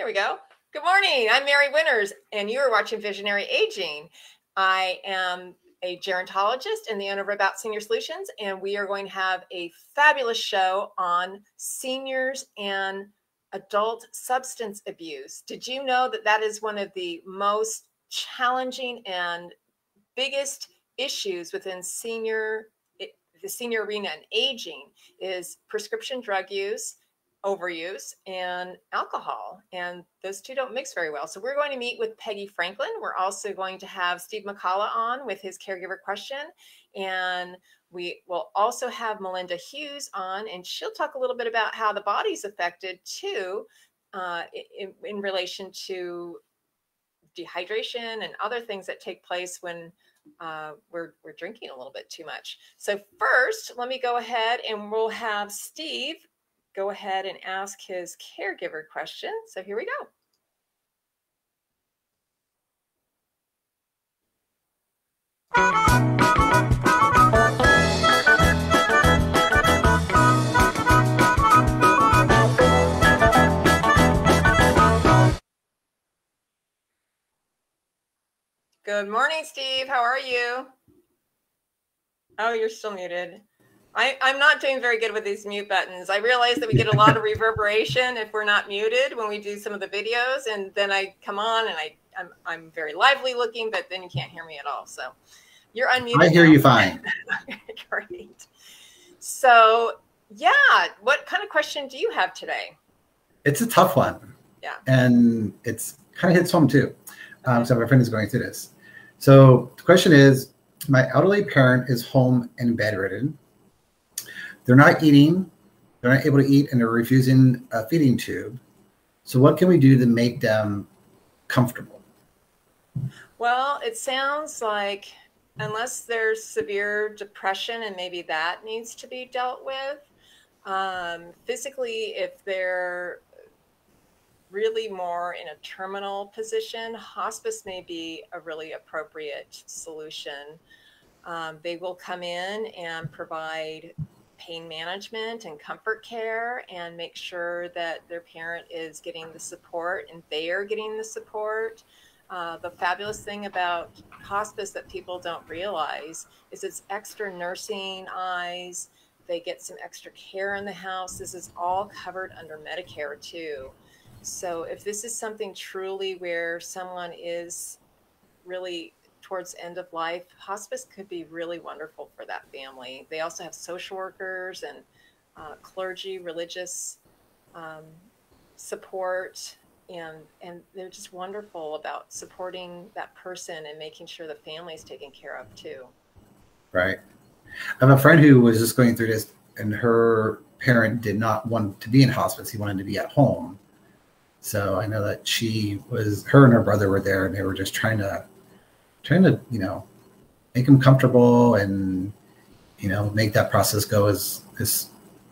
Here we go. Good morning. I'm Mary Winters, and you are watching Visionary Aging. I am a gerontologist and the owner of About Senior Solutions, and we are going to have a fabulous show on seniors and adult substance abuse. Did you know that that is one of the most challenging and biggest issues within the senior arena and aging is prescription drug use, overuse, and alcohol. And those two don't mix very well. So we're going to meet with Peggy Franklin. We're also going to have Steve McCullough on with his caregiver question. And we will also have Melinda Hughes on, and she'll talk a little bit about how the body's affected too, in relation to dehydration and other things that take place when we're drinking a little bit too much. So first, let me go ahead and we'll have Steve go ahead and ask his caregiver question. So here we go. Good morning, Steve. How are you? Oh, you're still muted. I'm not doing very good with these mute buttons. I realize that we get a lot of reverberation if we're not muted when we do some of the videos, and then I come on and I'm very lively looking, but then you can't hear me at all. So you're unmuted. I hear you fine. Great. So yeah, what kind of question do you have today? It's a tough one. Yeah. And it's kind of hits home too. So my friend is going through this. So the question is, my elderly parent is home and bedridden. They're not eating. They're not able to eat, and they're refusing a feeding tube. So what can we do to make them comfortable? Well, it sounds like unless there's severe depression and maybe that needs to be dealt with, physically, if they're really more in a terminal position, hospice may be a really appropriate solution. They will come in and provide pain management and comfort care and make sure that their parent is getting the support and they are getting the support. The fabulous thing about hospice that people don't realize is it's extra nursing eyes. They get some extra care in the house. This is all covered under Medicare too. So if this is something truly where someone is really towards end of life, hospice could be really wonderful for that family. They also have social workers and clergy, religious support, and they're just wonderful about supporting that person and making sure the family is taken care of too. Right. I have a friend who was just going through this, and her parent did not want to be in hospice. He wanted to be at home. So I know that her and her brother were there, and they were just trying to, make them comfortable and, make that process go as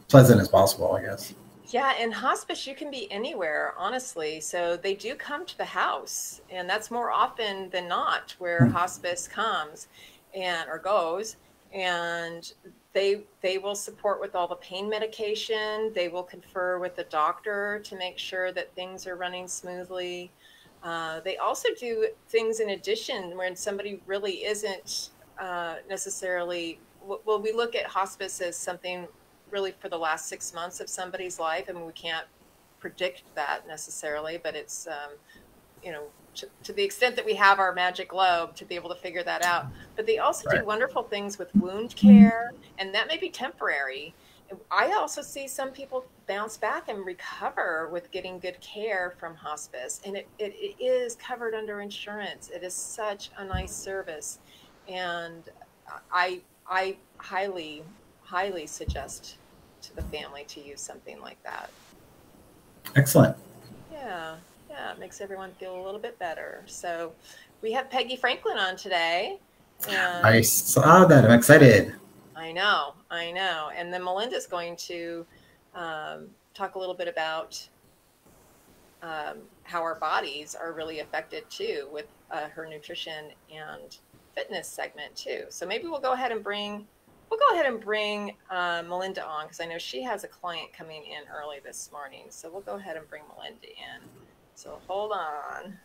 pleasant as possible, I guess. Yeah, in hospice, you can be anywhere, honestly. So they do come to the house, and that's more often than not where hospice comes or goes. And they will support with all the pain medication. They will confer with the doctor to make sure that things are running smoothly. They also do things in addition when somebody really isn't necessarily, well, we look at hospice as something really for the last 6 months of somebody's life. I mean, we can't predict that necessarily, but it's, to the extent that we have our magic globe to be able to figure that out. But they also do wonderful things with wound care, and that may be temporary. I also see some people bounce back and recover with getting good care from hospice, and it is covered under insurance. It is such a nice service, and I highly suggest to the family to use something like that. Excellent. Yeah, it makes everyone feel a little bit better. So we have Peggy Franklin on today. And I saw that. I'm excited. I know. And then Melinda's going to talk a little bit about how our bodies are really affected too with her nutrition and fitness segment too. So maybe we'll go ahead and bring Melinda on, because I know she has a client coming in early this morning. So we'll go ahead and bring Melinda in. So hold on.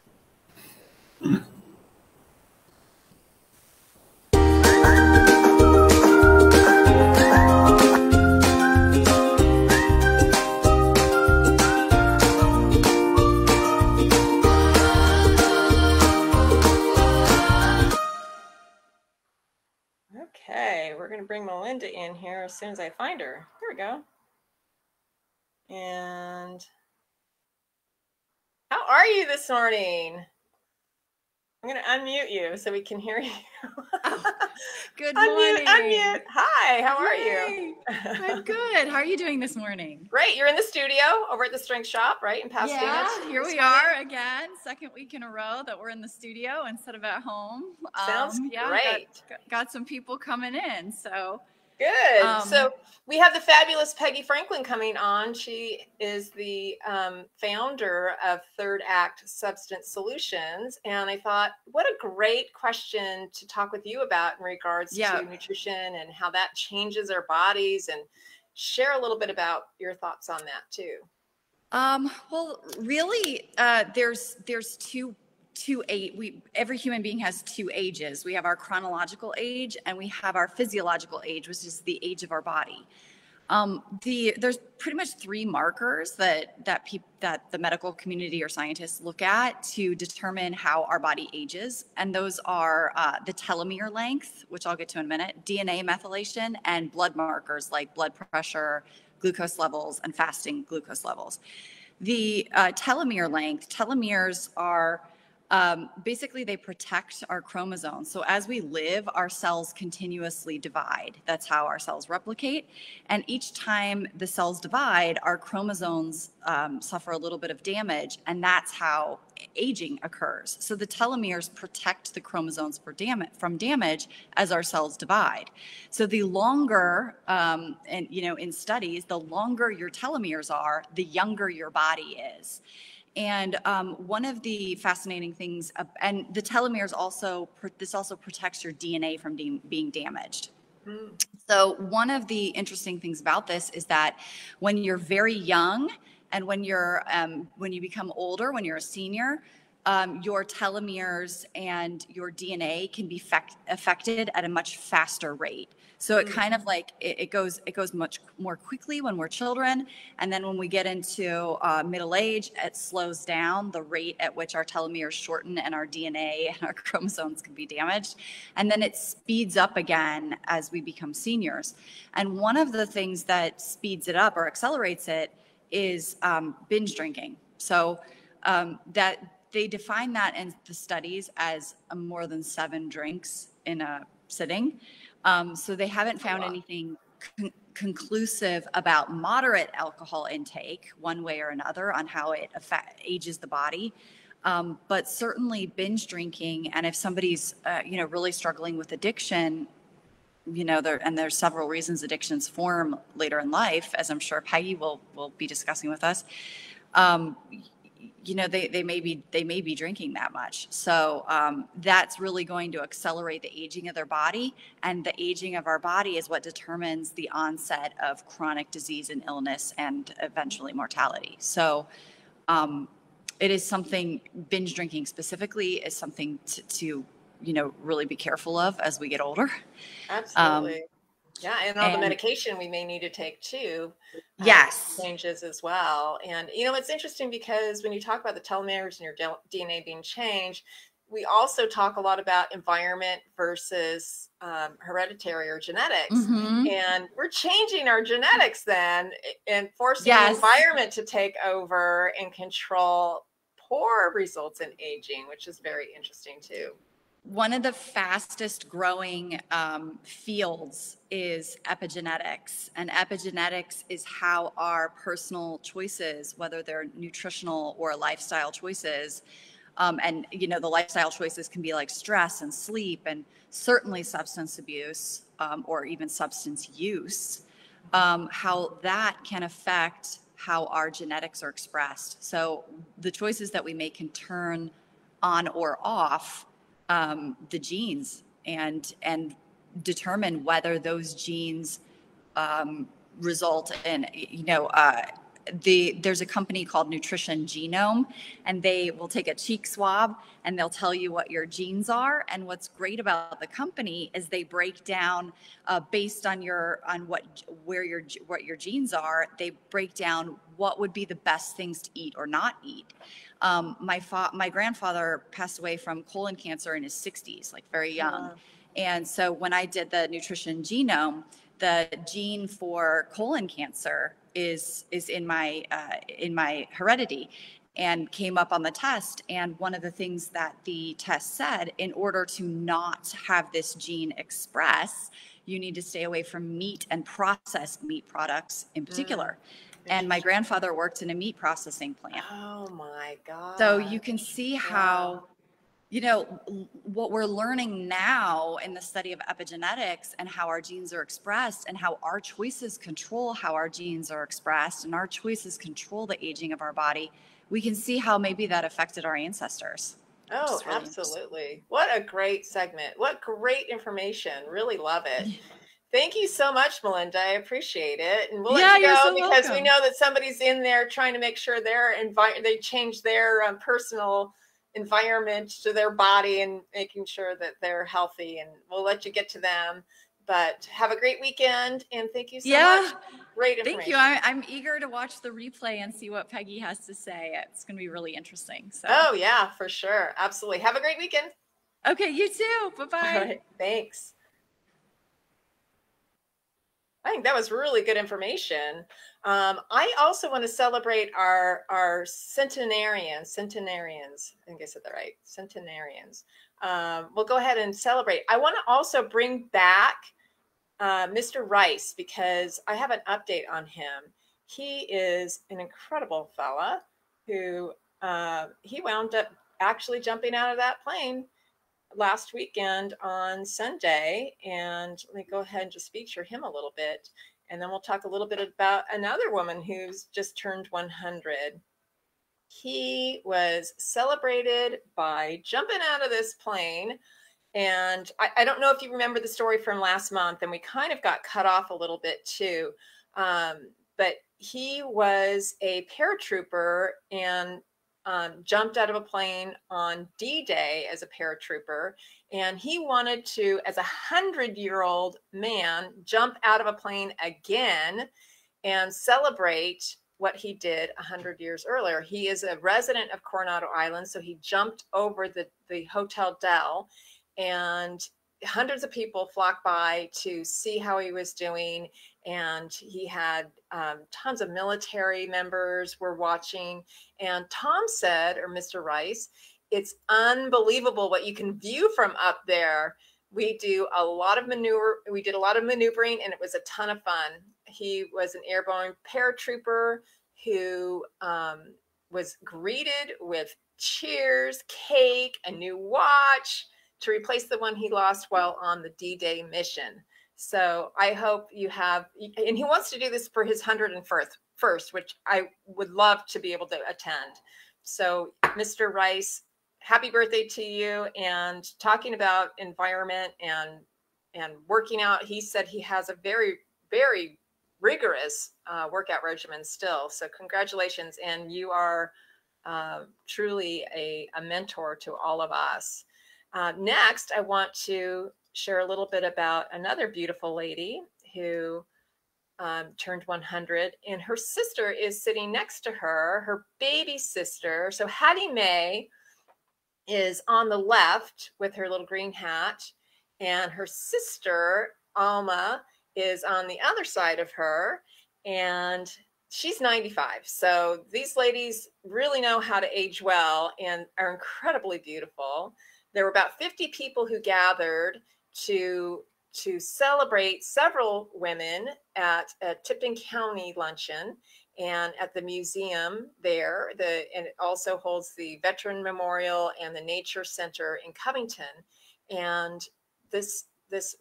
Okay, we're going to bring Melinda in here as soon as I find her. There we go. And how are you this morning? I'm going to unmute you so we can hear you. Oh, good morning. Unmute. Hi, how are Yay. you? I'm good. How are you doing this morning? Great. You're in the studio over at the Strength Shop, right? In Pasadena. Yeah, here we are again. Second week in a row that we're in the studio instead of at home. Sounds great. Got some people coming in. So good. So we have the fabulous Peggy Franklin coming on. She is the founder of Third Act Substance Solutions. And I thought, what a great question to talk with you about in regards to nutrition and how that changes our bodies, and share a little bit about your thoughts on that too. Well, really, there's every human being has two ages. We have our chronological age and we have our physiological age, which is the age of our body. There's pretty much three markers that the medical community or scientists look at to determine how our body ages, and those are the telomere length, which I'll get to in a minute, DNA methylation, and blood markers like blood pressure, glucose levels, and fasting glucose levels. The telomeres are basically, they protect our chromosomes. So as we live, our cells continuously divide. That's how our cells replicate. And each time the cells divide, our chromosomes suffer a little bit of damage, and that's how aging occurs. So the telomeres protect the chromosomes from damage as our cells divide. So the longer, in studies, the longer your telomeres are, the younger your body is. And one of the fascinating things, and the telomeres this also protects your DNA from being damaged. So one of the interesting things about this is that when you're very young and when you become older, when you're a senior, your telomeres and your DNA can be affected at a much faster rate. So it kind of like it goes much more quickly when we're children, and then when we get into middle age, it slows down the rate at which our telomeres shorten and our DNA and our chromosomes can be damaged, and then it speeds up again as we become seniors. And one of the things that speeds it up or accelerates it is binge drinking. So that they define that in the studies as more than 7 drinks in a sitting. So they haven't found anything conclusive about moderate alcohol intake one way or another on how it ages the body. But certainly binge drinking, and if somebody's really struggling with addiction, there's several reasons addictions form later in life, as I'm sure Peggy will be discussing with us. They may be drinking that much. So that's really going to accelerate the aging of their body, and the aging of our body is what determines the onset of chronic disease and illness and eventually mortality. So it is something, binge drinking specifically is something to really be careful of as we get older. Absolutely. Yeah, and all the medication we may need to take too. Yes. Changes as well. And, it's interesting because when you talk about the telomeres and your DNA being changed, we also talk a lot about environment versus hereditary or genetics. Mm-hmm. And we're changing our genetics then and forcing the environment to take over and control poor results in aging, which is very interesting too. One of the fastest growing fields is epigenetics, and epigenetics is how our personal choices, whether they're nutritional or lifestyle choices, and the lifestyle choices can be like stress and sleep and certainly substance abuse or even substance use, how that can affect how our genetics are expressed. So the choices that we make can turn on or off the genes and determine whether those genes result in there's a company called Nutrition Genome, and they will take a cheek swab and they'll tell you what your genes are. And what's great about the company is they break down based on what your genes are. They break down what would be the best things to eat or not eat. My grandfather passed away from colon cancer in his 60s, like very young. And so when I did the Nutrition Genome, the gene for colon cancer is in my heredity, and came up on the test. And one of the things that the test said, in order to not have this gene express, you need to stay away from meat and processed meat products in particular. And my grandfather worked in a meat processing plant. Oh my God. So you can see how, you know, what we're learning now in the study of epigenetics and how our genes are expressed and how our choices control how our genes are expressed and our choices control the aging of our body. We can see how maybe that affected our ancestors. Oh, really absolutely. What a great segment. What great information. Really love it. Thank you so much, Melinda. I appreciate it. And we'll let you go because we know that somebody's in there trying to make sure they change their personal environment to their body and making sure that they're healthy. And we'll let you get to them. But have a great weekend. And thank you so much. Great information. Thank you. I'm eager to watch the replay and see what Peggy has to say. It's going to be really interesting. So. Oh, yeah, for sure. Absolutely. Have a great weekend. Okay, you too. Bye-bye. All right. Thanks. I think that was really good information. I also want to celebrate our centenarians. I think I said that right. Centenarians. We'll go ahead and celebrate. I want to also bring back Mr. Rice because I have an update on him. He is an incredible fella who he wound up actually jumping out of that plane last weekend on Sunday. And let me go ahead and just feature him a little bit. And then we'll talk a little bit about another woman who's just turned 100. He was celebrated by jumping out of this plane. And I don't know if you remember the story from last month, and we kind of got cut off a little bit too. But he was a paratrooper and jumped out of a plane on D-Day as a paratrooper. And he wanted to, as a 100-year-old man, jump out of a plane again and celebrate what he did 100 years earlier. He is a resident of Coronado Island, so he jumped over the Hotel Del, and hundreds of people flocked by to see how he was doing. And he had tons of military members were watching. And Tom said, or Mr. Rice, it's unbelievable what you can view from up there. We did a lot of maneuvering, and it was a ton of fun. He was an airborne paratrooper who was greeted with cheers, cake, a new watch to replace the one he lost while on the D-Day mission. So I hope you have, and he wants to do this for his 101st, which I would love to be able to attend. So Mr. Rice, happy birthday to you. And talking about environment and working out, he said he has a very, very rigorous workout regimen still. So congratulations. And you are truly a mentor to all of us. Next, I want to share a little bit about another beautiful lady who turned 100, and her sister is sitting next to her, her baby sister. So Hattie Mae is on the left with her little green hat, and her sister, Alma, is on the other side of her, and she's 95. So these ladies really know how to age well and are incredibly beautiful. There were about 50 people who gathered to celebrate several women at a Tipton County luncheon and at the museum there. And it also holds the Veteran Memorial and the Nature Center in Covington. And this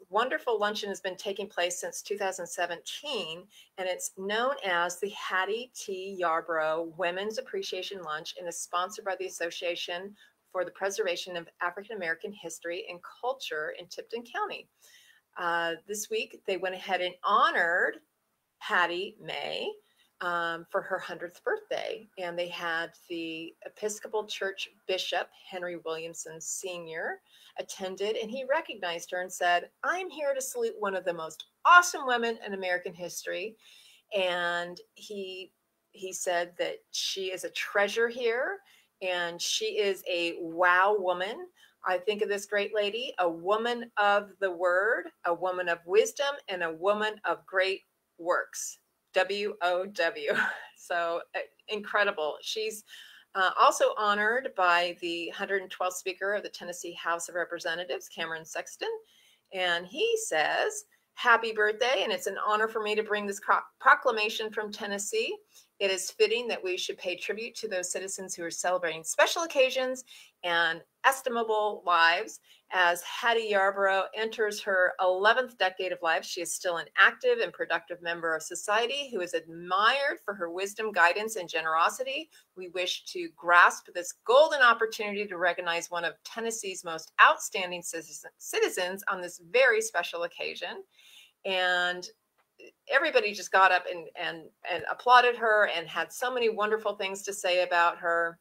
wonderful luncheon has been taking place since 2017, and it's known as the Hattie T. Yarbrough Women's Appreciation Lunch, and is sponsored by the Association for the Preservation of African American History and Culture in Tipton County. This week, they went ahead and honored Hattie Mae for her 100th birthday. And they had the Episcopal Church Bishop, Henry Williamson Sr., attended, and he recognized her and said, "I'm here to salute one of the most awesome women in American history." And he said that she is a treasure here, and she is a wow woman. I think of this great lady, a woman of the word, a woman of wisdom, and a woman of great works. WOW. So incredible. She's also honored by the 112th Speaker of the Tennessee House of Representatives, Cameron Sexton. And he says, "Happy birthday, and it's an honor for me to bring this proclamation from Tennessee. It is fitting that we should pay tribute to those citizens who are celebrating special occasions and estimable lives. As Hattie Yarborough enters her 11th decade of life, she is still an active and productive member of society who is admired for her wisdom, guidance, and generosity. We wish to grasp this golden opportunity to recognize one of Tennessee's most outstanding citizens on this very special occasion." And everybody just got up and applauded her and had so many wonderful things to say about her.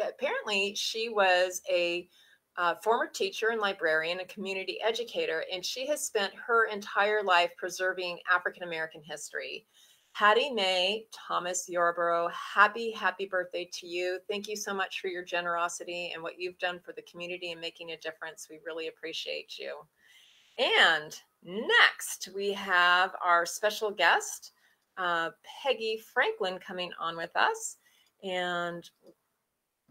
Apparently she was a former teacher and librarian, a community educator, and she has spent her entire life preserving African-American history. Hattie Mae Thomas Yarborough, happy birthday to you. Thank you so much for your generosity and what you've done for the community and making a difference. We really appreciate you. And next, we have our special guest, Peggy Franklin, coming on with us. And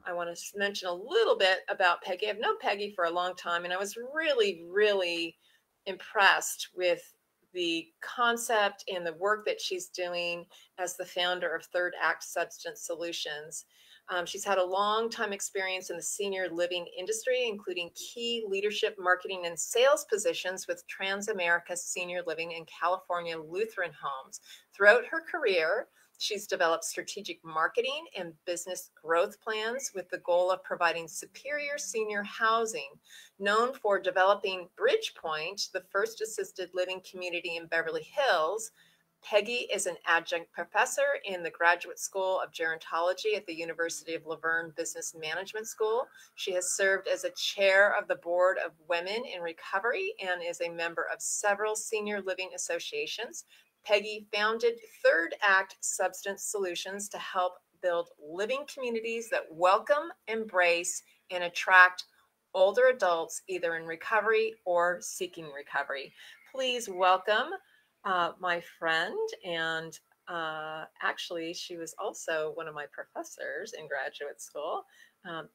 I want to mention a little bit about Peggy. I've known Peggy for a long time, and I was really, really impressed with the concept and the work that she's doing as the founder of Third Act Substance Solutions. She's had a long time experience in the senior living industry, including key leadership, marketing, and sales positions with Transamerica Senior Living and California Lutheran Homes. Throughout her career, she's developed strategic marketing and business growth plans with the goal of providing superior senior housing. Known for developing Bridgepoint, the first assisted living community in Beverly Hills, Peggy is an adjunct professor in the Graduate School of Gerontology at the University of Laverne Business Management School. She has served as a chair of the board of Women in Recovery and is a member of several senior living associations. Peggy founded Third Act Substance Solutions to help build living communities that welcome, embrace, and attract older adults either in recovery or seeking recovery. Please welcome my friend, and actually she was also one of my professors in graduate school,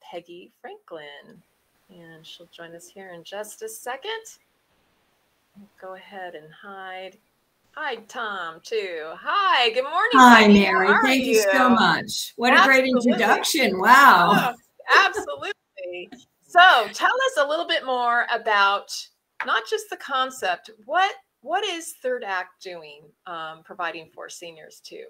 Peggy Franklin. And she'll join us here in just a second. Go ahead and hide. Hi, Tom, too. Hi, good morning. Hi, Peggy. Mary. Thank you so much. What a great introduction. Wow. Oh, absolutely. So tell us a little bit more about not just the concept, what is Third Act doing, providing for seniors too?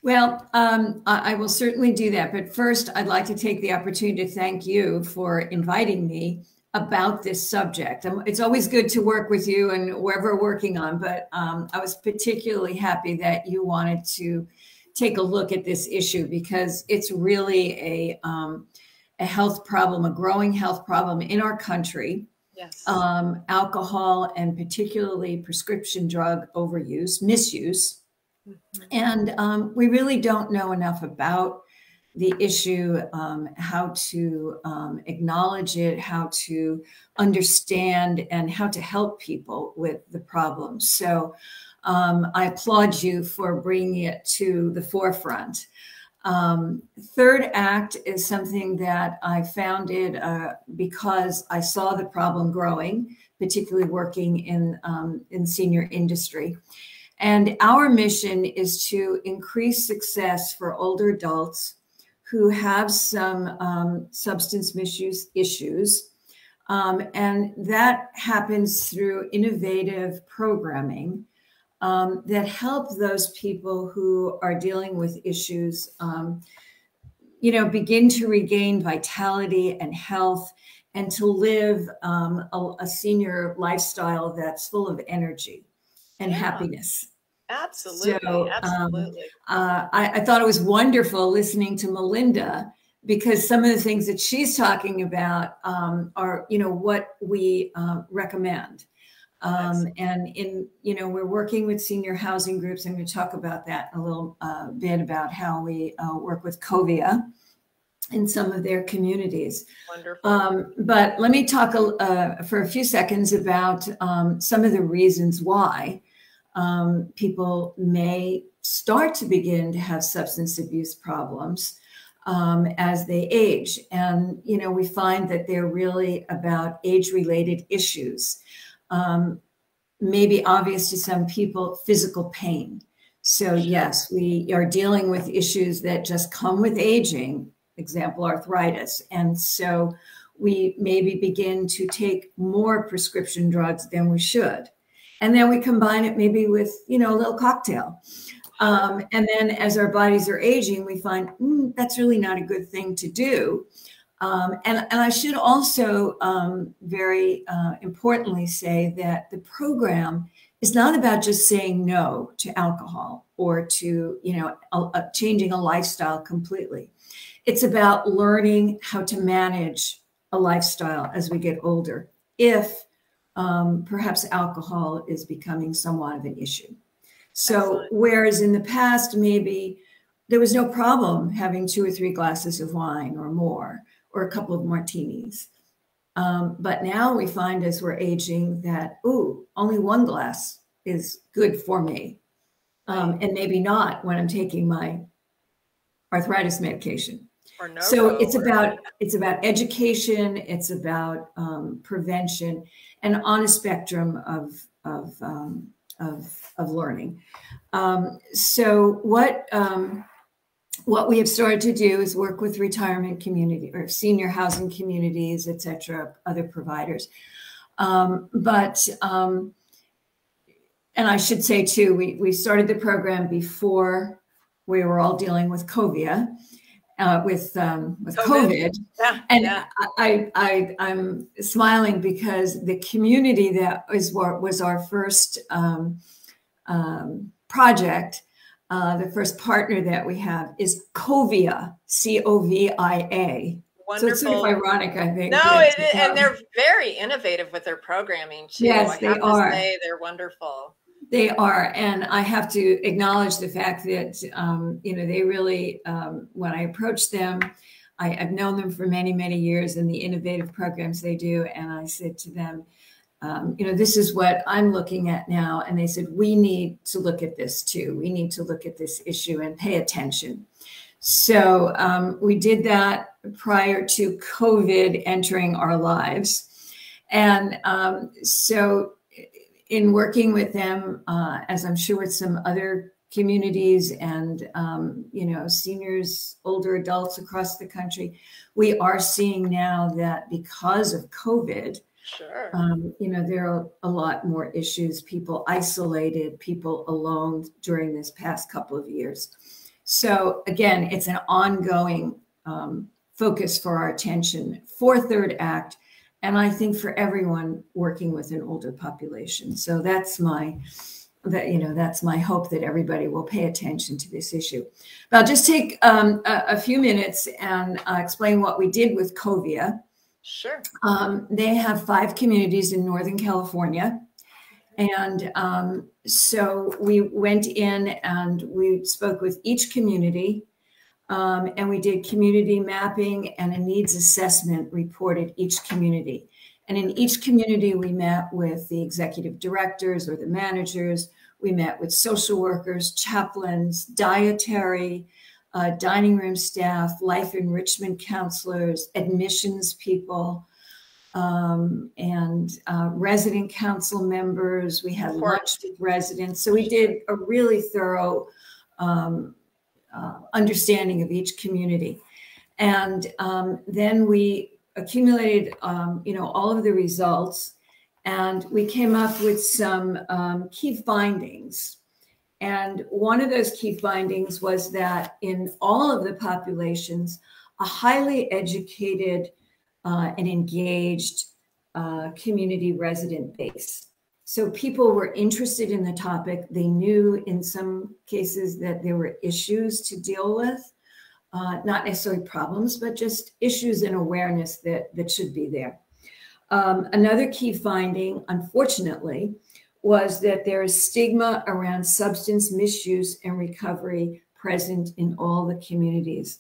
Well, I will certainly do that. But first, I'd like to take the opportunity to thank you for inviting me about this subject. It's always good to work with you and whoever we're working on, but I was particularly happy that you wanted to take a look at this issue because it's really a health problem, a growing health problem in our country. Yes. Alcohol and particularly prescription drug overuse, misuse. Mm-hmm. And we really don't know enough about the issue, how to acknowledge it, how to understand, and how to help people with the problem. So I applaud you for bringing it to the forefront. Third Act is something that I founded because I saw the problem growing, particularly working in senior industry. And our mission is to increase success for older adults who have some substance misuse issues. And that happens through innovative programming that help those people who are dealing with issues, begin to regain vitality and health and to live a senior lifestyle that's full of energy and happiness. Absolutely. So Absolutely. I thought it was wonderful listening to Melinda, because some of the things that she's talking about are, you know, what we recommend. And in, you know, we're working with senior housing groups. I'm going to talk about that a little bit about how we work with Covia in some of their communities. Wonderful. But let me talk for a few seconds about some of the reasons why people may start to begin to have substance abuse problems as they age. And, you know, we find that they're really about age-related issues. Maybe obvious to some people, physical pain. So yes, we are dealing with issues that just come with aging, example, arthritis. And so we maybe begin to take more prescription drugs than we should. And then we combine it maybe with, you know, a little cocktail. And then as our bodies are aging, we find that's really not a good thing to do. And I should also very importantly say that the program is not about just saying no to alcohol or to, you know, changing a lifestyle completely. It's about learning how to manage a lifestyle as we get older, if perhaps alcohol is becoming somewhat of an issue. So Excellent. whereas in the past, maybe there was no problem having 2 or 3 glasses of wine or more, or a couple of martinis. But now we find as we're aging that, ooh, only 1 glass is good for me. And maybe not when I'm taking my arthritis medication. Or no So go, it's about education, it's about prevention, and on a spectrum of learning. So what we have started to do is work with retirement community or senior housing communities, et cetera, other providers. And I should say too, we started the program before we were all dealing with Covia, with COVID. Yeah, and yeah. I'm smiling because the community that was our first project, the first partner that we have is Covia, Covia. Wonderful. So it's sort of ironic, I think. No, and they're very innovative with their programming too. Yes, they are. To say they're wonderful. They are, and I have to acknowledge the fact that you know, they really, when I approached them, I've known them for many, many years and the innovative programs they do, and I said to them, you know, this is what I'm looking at now. And they said, we need to look at this too. We need to look at this issue and pay attention. So we did that prior to COVID entering our lives. And so in working with them, as I'm sure with some other communities and, you know, seniors, older adults across the country, we are seeing now that because of COVID, sure, you know, there are a lot more issues, people isolated, people alone during this past couple of years. So again, it's an ongoing focus for our attention for Third Act, and I think for everyone working with an older population. So that's my hope, that everybody will pay attention to this issue. But I'll just take a few minutes and explain what we did with Covia. Sure. They have 5 communities in Northern California. And so we went in and we spoke with each community, and we did community mapping and a needs assessment report at each community. And in each community, we met with the executive directors or the managers. We met with social workers, chaplains, dietary, dining room staff, life enrichment counselors, admissions people, and resident council members. We had lunch with residents. So we did a really thorough understanding of each community. And then we accumulated, you know, all of the results, and we came up with some key findings. And one of those key findings was that in all of the populations, a highly educated and engaged community resident base. So people were interested in the topic. They knew in some cases that there were issues to deal with, not necessarily problems, but just issues and awareness that should be there. Another key finding, unfortunately, was that there is stigma around substance misuse and recovery present in all the communities.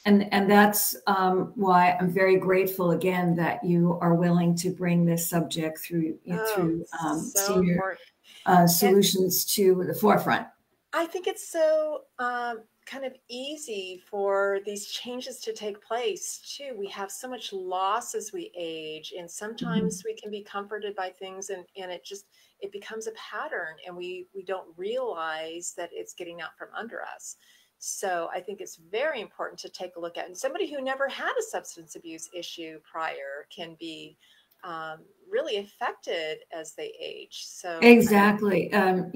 And that's why I'm very grateful again that you are willing to bring this subject through so senior important. solutions to the forefront. I think it's so kind of easy for these changes to take place too. We have so much loss as we age, and sometimes we can be comforted by things, and it becomes a pattern, and we don't realize that it's getting out from under us. So I think it's very important to take a look at, and somebody who never had a substance abuse issue prior can be really affected as they age. So exactly. I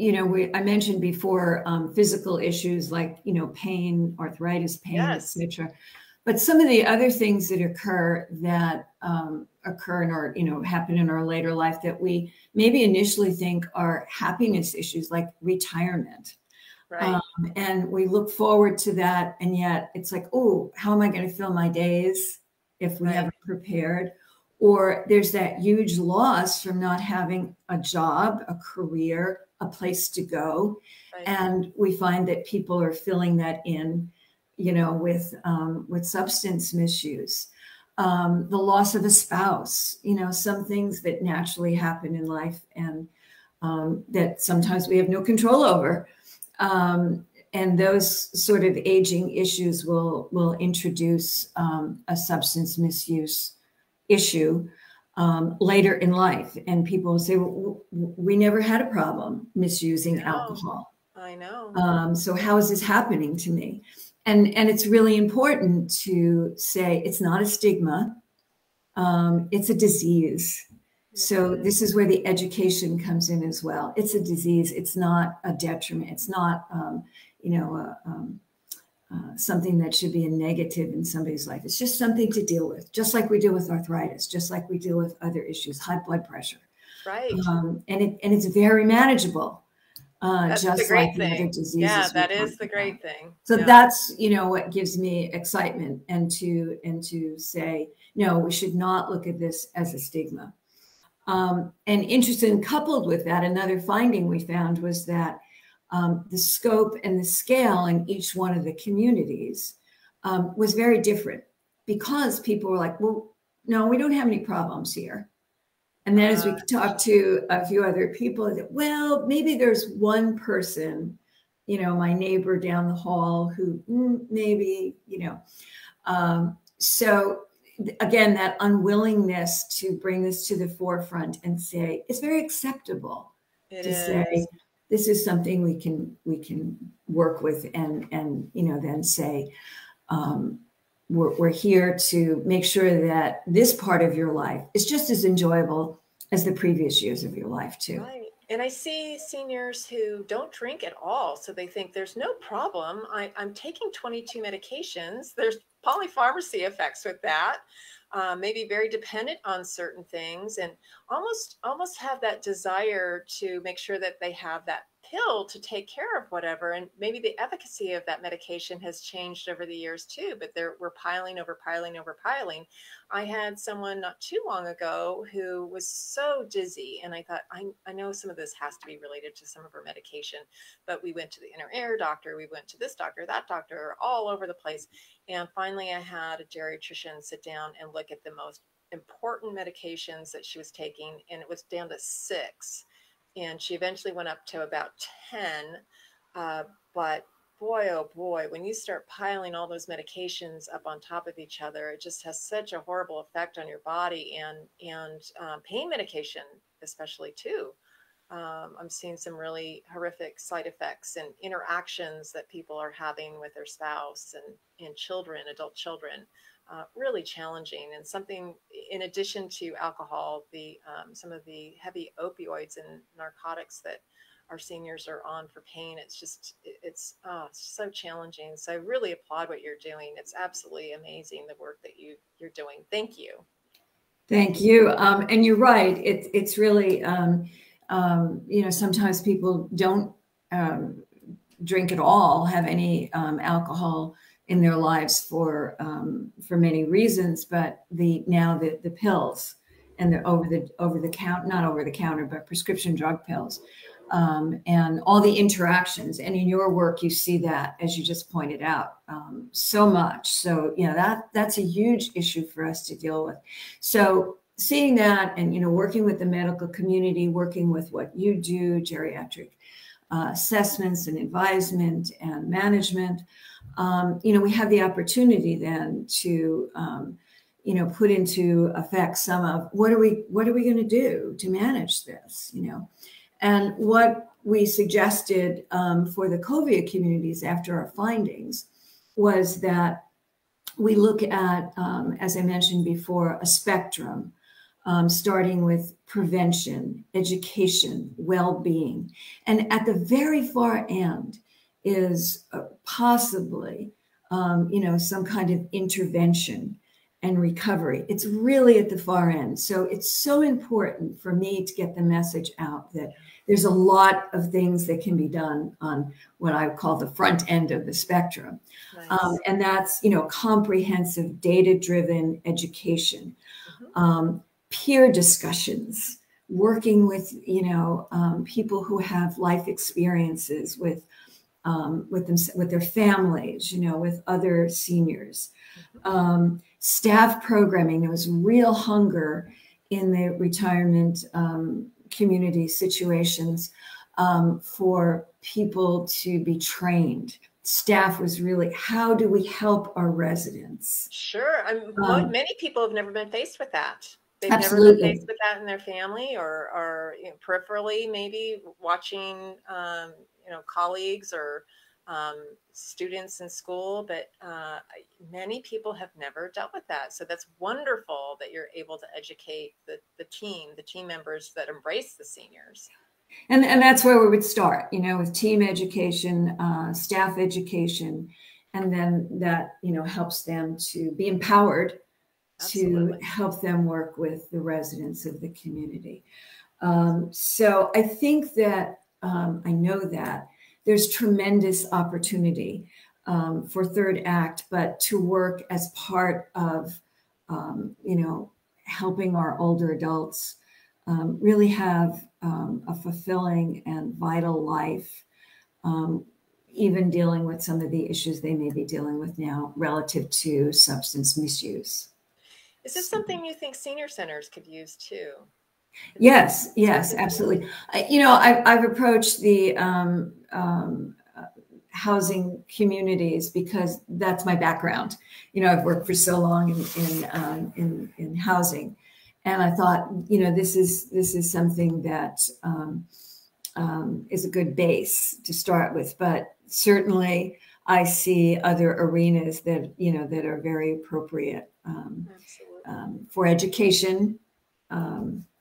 mentioned before physical issues like, pain, arthritis, pain, yes, etc. But some of the other things that occur in our, happen in our later life that we maybe initially think are happiness issues, like retirement. right. And we look forward to that. And yet it's like, oh, how am I going to fill my days if we Right. haven't prepared? Or there's that huge loss from not having a job, a career, a place to go. Right. And we find that people are filling that in, with substance misuse. The loss of a spouse, some things that naturally happen in life and that sometimes we have no control over. And those sort of aging issues will introduce a substance misuse issue later in life. And people will say, well, we never had a problem misusing alcohol. I know. So how is this happening to me? And it's really important to say it's not a stigma. It's a disease. So this is where the education comes in as well. It's a disease. It's not a detriment. It's not, something that should be a negative in somebody's life. It's just something to deal with, just like we deal with arthritis, just like we deal with other issues, high blood pressure. Right. And it's very manageable. That's just the great like the thing. other diseases. Yeah, that is the great thing. So yeah. That's, what gives me excitement and to say, no, we should not look at this as a stigma. And interesting, coupled with that, another finding we found was that the scope and the scale in each one of the communities was very different because people were like, well, no, we don't have any problems here. And then as we talked to a few other people, well, maybe there's one person, my neighbor down the hall who maybe, so again, that unwillingness to bring this to the forefront and say, it's very acceptable say, this is something we can work with and then say, we're here to make sure that this part of your life is just as enjoyable as the previous years of your life too. Right. And I see seniors who don't drink at all. So they think there's no problem. I'm taking 22 medications. There's polypharmacy effects with that. Maybe very dependent on certain things and almost have that desire to make sure that they have that pill to take care of whatever. And maybe the efficacy of that medication has changed over the years too, but we're piling over piling over piling. I had someone not too long ago who was so dizzy, and I thought, I know some of this has to be related to some of her medication, but we went to the inner ear doctor, we went to this doctor, that doctor, all over the place. And finally I had a geriatrician sit down and look at the most important medications that she was taking, and it was down to 6. And she eventually went up to about 10. But boy, oh boy, when you start piling all those medications up on top of each other, it just has such a horrible effect on your body and pain medication, especially too. I'm seeing some really horrific side effects and interactions that people are having with their spouse and children, adult children. Really challenging, and something in addition to alcohol, some of the heavy opioids and narcotics that our seniors are on for pain. It's so challenging. So I really applaud what you're doing. It's absolutely amazing, the work that you're doing. Thank you. Thank you. And you're right. It's really You know, sometimes people don't drink at all, have any alcohol in their lives for many reasons, but now the pills and the over the counter, not over the counter, but prescription drug pills, and all the interactions. And in your work, you see that, as you just pointed out, so much. So, you know, that's a huge issue for us to deal with. So seeing that, and, you know, working with the medical community, working with what you do, geriatric assessments and advisement and management, you know, we have the opportunity then to, you know, put into effect some of what are we going to do to manage this, you know. And what we suggested for the COVID communities after our findings was that we look at, as I mentioned before, a spectrum, starting with prevention, education, well-being. And at the very far end is possibly, you know, some kind of intervention and recovery. It's really at the far end. So it's so important for me to get the message out that there's a lot of things that can be done on what I call the front end of the spectrum. Nice. And that's, you know, comprehensive data-driven education, peer discussions, working with, you know, people who have life experiences with their families, you know, with other seniors. Staff programming. There was real hunger in the retirement community situations for people to be trained. Staff was really, how do we help our residents? Sure. Many people have never been faced with that. They've Absolutely. never been faced with that in their family, or you know, peripherally, maybe watching, you know, colleagues or students in school, but many people have never dealt with that. So that's wonderful that you're able to educate the team members that embrace the seniors. And that's where we would start, you know, with team education, staff education, and then that, you know, helps them to be empowered. Absolutely. To help them work with the residents of the community. So I think that I know that there's tremendous opportunity for Third Act, but to work as part of, you know, helping our older adults really have a fulfilling and vital life, even dealing with some of the issues they may be dealing with now relative to substance misuse. Is this something you think senior centers could use too? Yes, absolutely. You know, I've approached the housing communities because that's my background. You know, I've worked for so long in housing, and I thought, you know, this is something that is a good base to start with. But certainly, I see other arenas that, you know, that are very appropriate for education.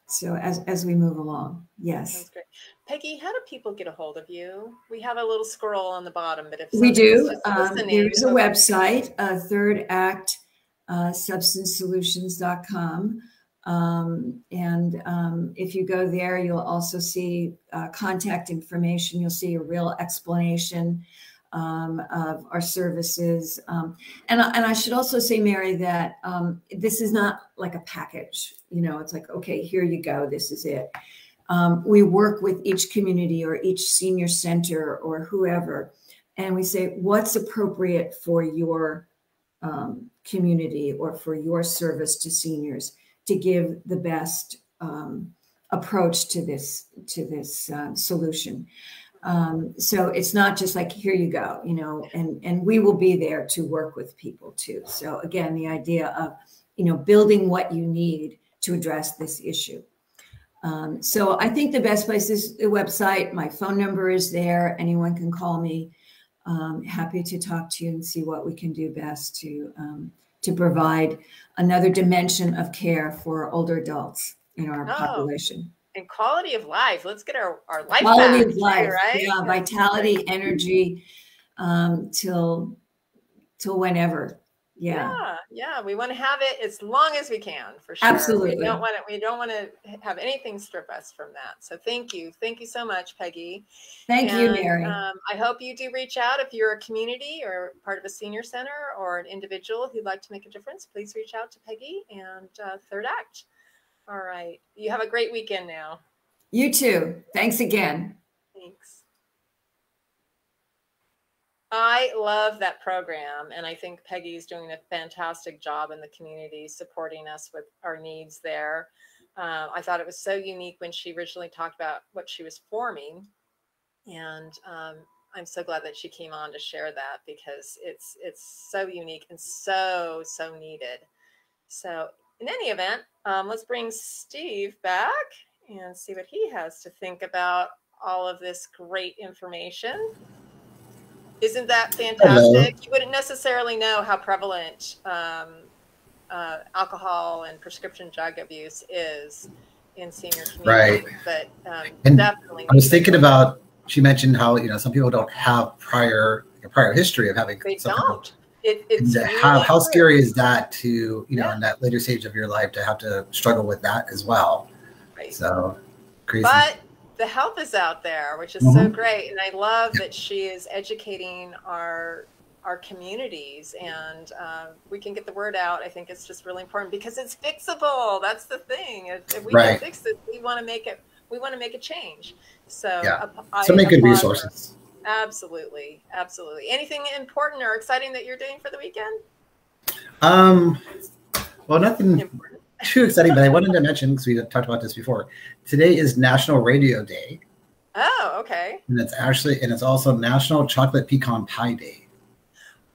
So as we move along, yes. Sounds great. Peggy, how do people get a hold of you? We have a little scroll on the bottom, but if we do, listening, there's a website, Third Act, substancesolutions.com. And if you go there, you'll also see contact information. You'll see a real explanation of our services. And I should also say, Mary, that this is not like a package. You know, it's like, okay, here you go. This is it. We work with each community or each senior center or whoever, and we say, what's appropriate for your community or for your service to seniors to give the best approach to this solution. So it's not just like, here you go, you know, and we will be there to work with people too. So again, the idea of, you know, building what you need to address this issue. So I think the best place is the website. My phone number is there. Anyone can call me. Happy to talk to you and see what we can do best to provide another dimension of care for older adults in our population. And quality of life. Let's get our life quality back, of life, right? Yeah, vitality, energy, till whenever. Yeah. We want to have it as long as we can, for sure. Absolutely. We don't want to have anything strip us from that. So thank you so much, Peggy. Thank you, Mary. I hope you do reach out if you're a community or part of a senior center or an individual who'd like to make a difference. Please reach out to Peggy and Third Act. All right. You have a great weekend now. You too. Thanks again. Thanks. I love that program, and I think Peggy's doing a fantastic job in the community, supporting us with our needs there. I thought it was so unique when she originally talked about what she was forming, and I'm so glad that she came on to share that, because it's so unique and so needed. So in any event, let's bring Steve back and see what he has to think about all of this great information. Isn't that fantastic? Hello. You wouldn't necessarily know how prevalent alcohol and prescription drug abuse is in senior communities, but and definitely. I was thinking about, she mentioned how, some people don't have prior history of having. They don't. It's really how scary is that to, in that later stage of your life to have to struggle with that as well. Right. So crazy. But the help is out there, which is so great. And I love that she is educating our communities, and we can get the word out. I think it's just really important because it's fixable. That's the thing. If we can fix it, we want to make it. We want to make a change. So so make good resources. Absolutely. Anything important or exciting that you're doing for the weekend? Well, nothing too exciting, but I wanted to mention, because we talked about this before, today is National Radio Day. Oh, okay. And it's also National Chocolate Pecan Pie Day.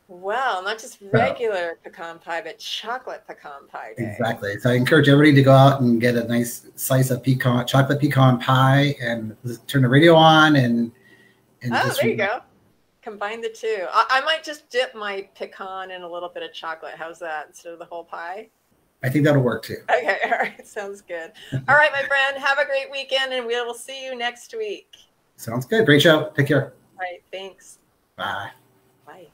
Well, not just regular pecan pie, but chocolate pecan pie day. Exactly. So I encourage everybody to go out and get a nice slice of chocolate pecan pie and turn the radio on and there you go. Combine the two. I might just dip my pecan in a little bit of chocolate. How's that, instead of the whole pie? I think that'll work too. Okay. All right. Sounds good. All right, my friend. Have a great weekend, and we will see you next week. Sounds good. Great show. Take care. All right. Thanks. Bye. Bye.